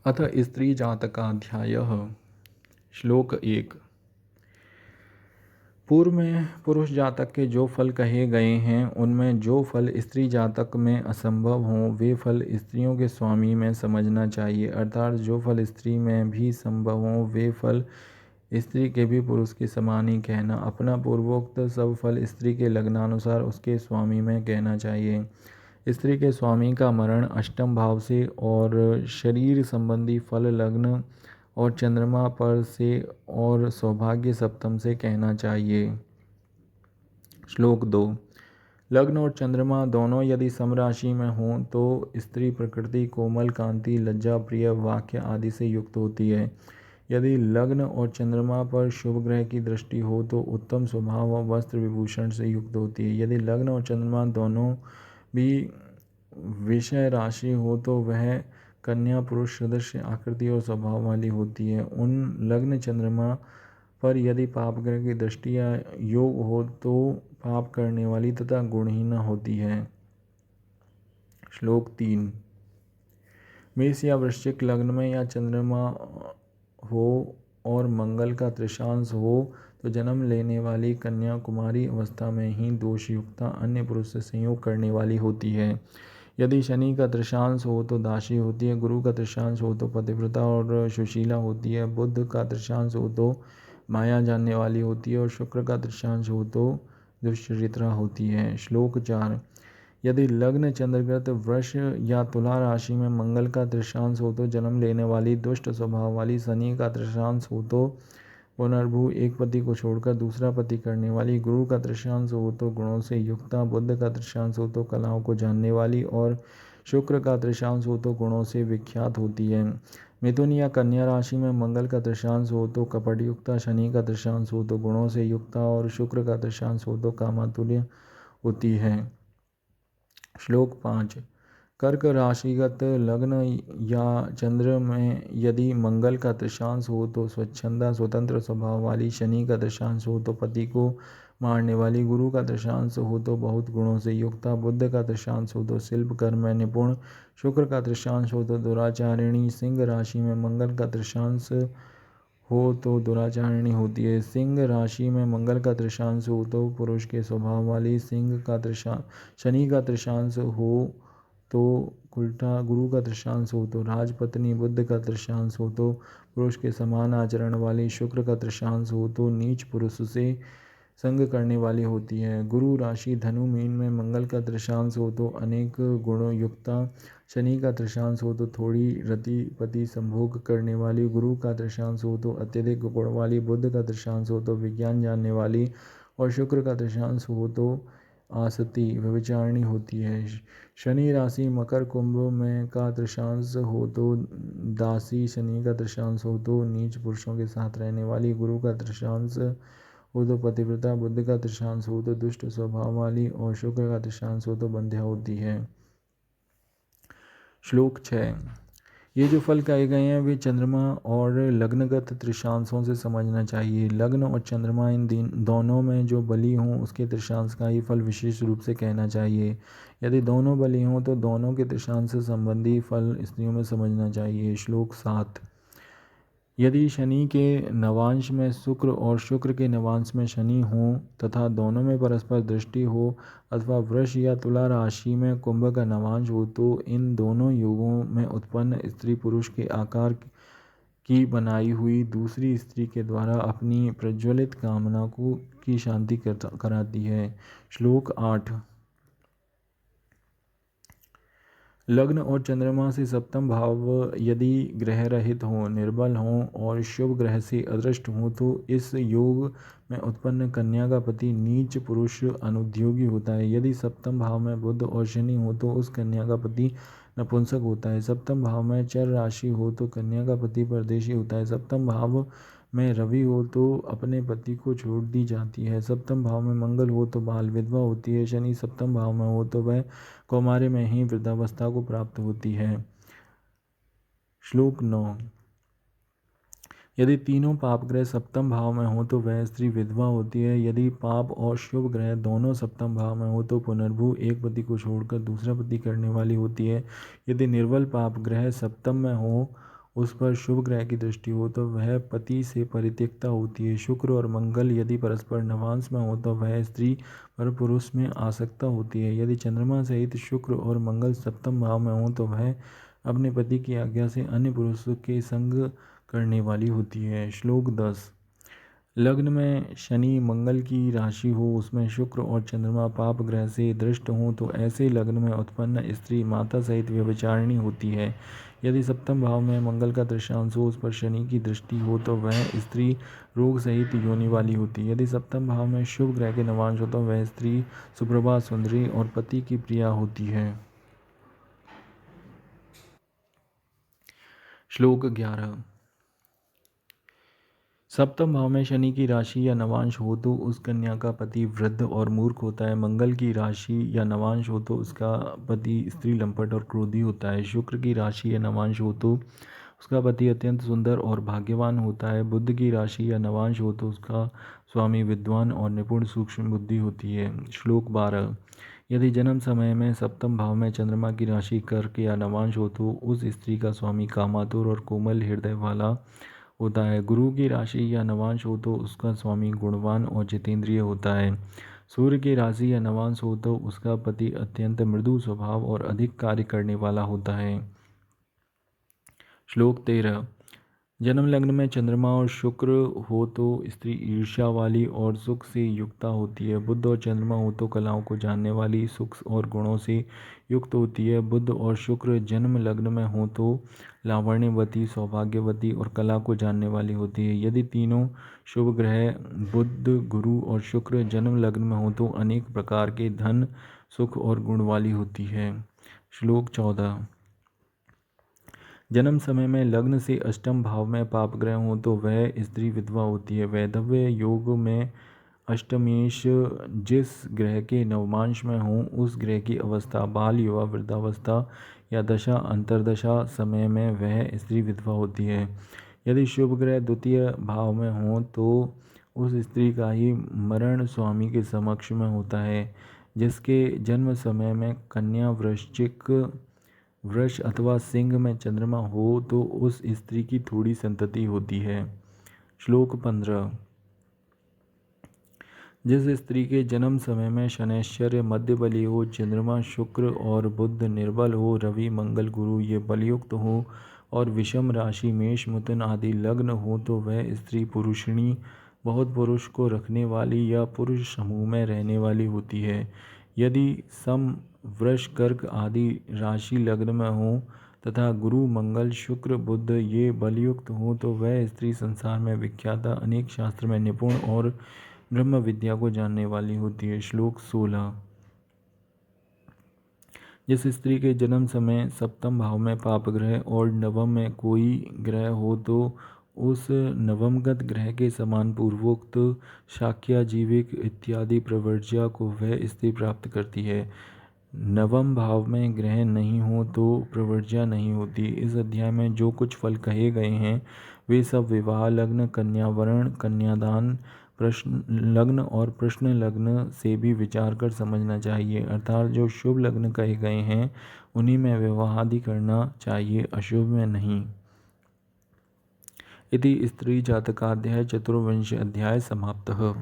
अथ स्त्री जातकाध्यायः। श्लोक 1। पूर्व में पुरुष जातक के जो फल कहे गए हैं उनमें जो फल स्त्री जातक में असंभव हों वे फल स्त्रियों के स्वामी में समझना चाहिए, अर्थात जो फल स्त्री में भी संभव हों वे फल स्त्री के भी पुरुष के समान ही कहना। अपना पूर्वोक्त सब फल स्त्री के लग्नानुसार उसके स्वामी में कहना चाहिए। स्त्री के स्वामी का मरण अष्टम भाव से और शरीर संबंधी फल लग्न और चंद्रमा पर से और सौभाग्य सप्तम से कहना चाहिए। श्लोक 2। लग्न और चंद्रमा दोनों यदि समराशि में हों तो स्त्री प्रकृति कोमल, कांति, लज्जा, प्रिय, वाक्य आदि से युक्त होती है। यदि लग्न और चंद्रमा पर शुभ ग्रह की दृष्टि हो तो उत्तम स्वभाव और वस्त्र विभूषण से युक्त होती है। यदि लग्न और चंद्रमा दोनों भी विषय राशि हो तो वह कन्या पुरुष सदृश आकृति और स्वभाव वाली होती है। उन लग्न चंद्रमा पर यदि पाप ग्रह की दृष्टि या योग हो तो पाप करने वाली तथा गुणहीन होती है। श्लोक 3। मेष या वृश्चिक लग्न में या चंद्रमा हो और मंगल का त्रिशांश हो तो जन्म लेने वाली कन्या कुमारी अवस्था में ही दोषयुक्ता अन्य पुरुष से संयोग करने वाली होती है। यदि शनि का त्रिशांश हो तो दासी होती है, गुरु का त्रिशांश हो तो पतिव्रता और सुशीला होती है, बुध का त्रिशांश हो तो माया जानने वाली होती है और शुक्र का त्रिशांश हो तो दुष्चरित्रा होती है। श्लोक 4। यदि लग्न चंद्रग्रत वृष या तुला राशि में मंगल का त्रिशांश हो तो जन्म लेने वाली दुष्ट स्वभाव वाली, शनि का त्रिशांश हो तो पुनर्भू एक पति को छोड़कर दूसरा पति करने वाली, गुरु का त्रिशांश हो तो गुणों से युक्ता, बुध का त्रिशांश हो तो कलाओं को जानने वाली और शुक्र का त्रिशांश हो तो गुणों से विख्यात होती है। मिथुन या कन्या राशि में मंगल का त्रिशांश हो तो कपट युक्ता, शनि का त्रिशांश हो तो गुणों से युक्ता और शुक्र का त्रिशांश हो तो कामातुल्य होती है। श्लोक 5। कर्क राशिगत लग्न या चंद्र में यदि मंगल का त्रिशांश हो तो स्वच्छंदा स्वतंत्र स्वभाव वाली, शनि का त्रिशांश हो तो पति को मारने वाली, गुरु का त्रिशांश हो तो बहुत गुणों से युक्ता, बुध का त्रिशांश हो तो शिल्प कर्म में निपुण, शुक्र का त्रिशांश हो तो दुराचारिणी, सिंह राशि में मंगल का त्रिशांश हो तो दुराचारिणी होती है। सिंह राशि में मंगल का त्रिशांश हो तो पुरुष के स्वभाव वाली, सिंह का त्रिशांश शनि का त्रिशांश हो तो उल्टा, गुरु का त्रिशांश हो तो राजपत्नी, बुध का त्रिशांश हो तो पुरुष के समान आचरण वाली, शुक्र का त्रिशांश हो तो नीच पुरुष से संग करने वाली होती है। गुरु राशि धनु मीन में मंगल का त्रिशांश हो तो अनेक गुणों युक्ता, शनि का त्रिशांश हो तो थोड़ी रति पति संभोग करने वाली, गुरु का त्रिशांश हो तो अत्यधिक गुण वाली, बुध का त्रिशांश हो तो विज्ञान जानने वाली और शुक्र का त्रिशांश हो तो आसक्ति व्यभिचारिणी होती है। शनि राशि मकर कुंभ में का त्रिशांश हो तो दासी, शनि का त्रिशांश हो तो नीच पुरुषों के साथ रहने वाली, गुरु का त्रिशांश हो तो पतिव्रता, बुध का त्रिशांश हो तो दुष्ट स्वभाव वाली और शुक्र का त्रिशांश हो तो बंध्या होती है। श्लोक 6। ये जो फल कहे गए हैं वे चंद्रमा और लग्नगत त्रिशांशों से समझना चाहिए। लग्न और चंद्रमा इन दोनों में जो बली हों उसके त्रिशांश का ही फल विशेष रूप से कहना चाहिए। यदि दोनों बली हों तो दोनों के त्रिशांश से संबंधी फल स्त्रियों में समझना चाहिए। श्लोक 7। यदि शनि के नवांश में शुक्र और शुक्र के नवांश में शनि हो तथा दोनों में परस्पर दृष्टि हो अथवा वृष या तुला राशि में कुंभ का नवांश हो तो इन दोनों योगों में उत्पन्न स्त्री पुरुष के आकार की बनाई हुई दूसरी स्त्री के द्वारा अपनी प्रज्वलित कामना को की शांति कराती है। श्लोक 8। लग्न और चंद्रमा से सप्तम भाव यदि ग्रह रहित हों, निर्बल हों और शुभ ग्रह से अदृष्ट हों तो इस योग में उत्पन्न कन्या का पति नीच पुरुष अनुद्योगी होता है। यदि सप्तम भाव में बुध और शनि हो तो उस कन्या का पति नपुंसक होता है। सप्तम भाव में चर राशि हो तो कन्या का पति परदेशी होता है। सप्तम भाव में रवि हो तो अपने पति को छोड़ दी जाती है। सप्तम भाव में मंगल हो तो बाल विधवा होती है। शनि सप्तम भाव में हो तो वह कौमार्य में ही वृद्धावस्था को प्राप्त होती है। श्लोक 9। यदि तीनों पाप ग्रह सप्तम भाव में हो तो वह स्त्री विधवा होती है। यदि पाप और शुभ ग्रह दोनों सप्तम भाव में हो तो पुनर्भू एक पति को छोड़कर दूसरा पति करने वाली होती है। यदि निर्बल पाप ग्रह सप्तम में हो उस पर शुभ ग्रह की दृष्टि हो तो वह पति से परित्यक्ता होती है। शुक्र और मंगल यदि परस्पर नवांश में हो तो वह स्त्री पर पुरुष में आसक्ता होती है। यदि चंद्रमा सहित शुक्र और मंगल सप्तम भाव में हो तो वह अपने पति की आज्ञा से अन्य पुरुषों के संग करने वाली होती है। श्लोक 10। लग्न में शनि मंगल की राशि हो, उसमें शुक्र और चंद्रमा पाप ग्रह से दृष्ट हों तो ऐसे लग्न में उत्पन्न स्त्री माता सहित व्यभिचारिणी होती है। यदि सप्तम भाव में मंगल का दृश्यांश हो, उस पर शनि की दृष्टि हो तो वह स्त्री रोग सहित योनि वाली होती है। यदि सप्तम भाव में शुभ ग्रह के नवांश हो तो वह स्त्री सुप्रभा सुंदरी और पति की प्रिया होती है। श्लोक 11। सप्तम भाव में शनि की राशि या नवांश हो तो उस कन्या का पति वृद्ध और मूर्ख होता है। मंगल की राशि या नवांश हो तो उसका पति स्त्री लंपट और क्रोधी होता है। शुक्र की राशि या नवांश हो तो उसका पति अत्यंत सुंदर और भाग्यवान होता है। बुध की राशि या नवांश हो तो उसका स्वामी विद्वान और निपुण सूक्ष्म बुद्धि होती है। श्लोक 12। यदि जन्म समय में सप्तम भाव में चंद्रमा की राशि कर्क या नवांश हो तो उस स्त्री का स्वामी कामातुर और कोमल हृदय वाला होता है। गुरु की राशि या नवांश हो तो उसका स्वामी गुणवान और जितेंद्रिय होता है। सूर्य की राशि या नवांश हो तो उसका पति अत्यंत मृदु स्वभाव और अधिक कार्य करने वाला होता है। श्लोक 13। जन्म लग्न में चंद्रमा और शुक्र हो तो स्त्री ईर्ष्या वाली और सुख से युक्ता होती है। बुध और चंद्रमा हो तो कलाओं को जानने वाली, सुख और गुणों से युक्त होती है। बुध और शुक्र जन्म लग्न में हो तो लावण्यवती, सौभाग्यवती और कला को जानने वाली होती है। यदि तीनों शुभ ग्रह बुध, गुरु और शुक्र जन्म लग्न में हो तो अनेक प्रकार के धन, सुख और गुण वाली होती है। श्लोक 14। जन्म समय में लग्न से अष्टम भाव में पाप ग्रह हो तो वह स्त्री विधवा होती है। वैधव्य योग में अष्टमेश जिस ग्रह के नवमांश में हो उस ग्रह की अवस्था बाल, युवा, वृद्धावस्था या दशा अंतरदशा समय में वह स्त्री विधवा होती है। यदि शुभ ग्रह द्वितीय भाव में हो तो उस स्त्री का ही मरण स्वामी के समक्ष में होता है। जिसके जन्म समय में कन्या, वृश्चिक, वृष अथवा सिंह में चंद्रमा हो तो उस स्त्री की थोड़ी संतति होती है। श्लोक 15। जिस स्त्री के जन्म समय में शनैश्चर्य मध्य बली हो, चंद्रमा, शुक्र और बुध निर्बल हो, रवि, मंगल, गुरु ये बलयुक्त हो और विषम राशि मेष, मिथुन आदि लग्न हो तो वह स्त्री पुरुषिणी, बहुत पुरुष को रखने वाली या पुरुष समूह में रहने वाली होती है। यदि सम, वृष, कर्क आदि राशि लग्न में हो तथा गुरु, मंगल, शुक्र, बुध ये बलयुक्त हो तो वह स्त्री संसार में विख्याता, अनेक शास्त्र में निपुण और ब्रह्म विद्या को जानने वाली होती है। श्लोक 16। जिस स्त्री के जन्म समय सप्तम भाव में पाप ग्रह और नवम में कोई ग्रह हो तो उस नवमगत ग्रह के समान पूर्वोक्त शाक्या, जीविक इत्यादि प्रवर्ज्या को वह स्त्री प्राप्त करती है। नवम भाव में ग्रह नहीं हो तो प्रवर्ज्या नहीं होती। इस अध्याय में जो कुछ फल कहे गए हैं वे सब विवाह लग्न, कन्यावरण, कन्यादान, प्रश्न लग्न और प्रश्न लग्न से भी विचार कर समझना चाहिए। अर्थात जो शुभ लग्न कहे गए हैं उन्हीं में विवाह आदि करना चाहिए, अशुभ में नहीं। इति स्त्री जातकाध्याय चतुर्विंश अध्याय समाप्तः।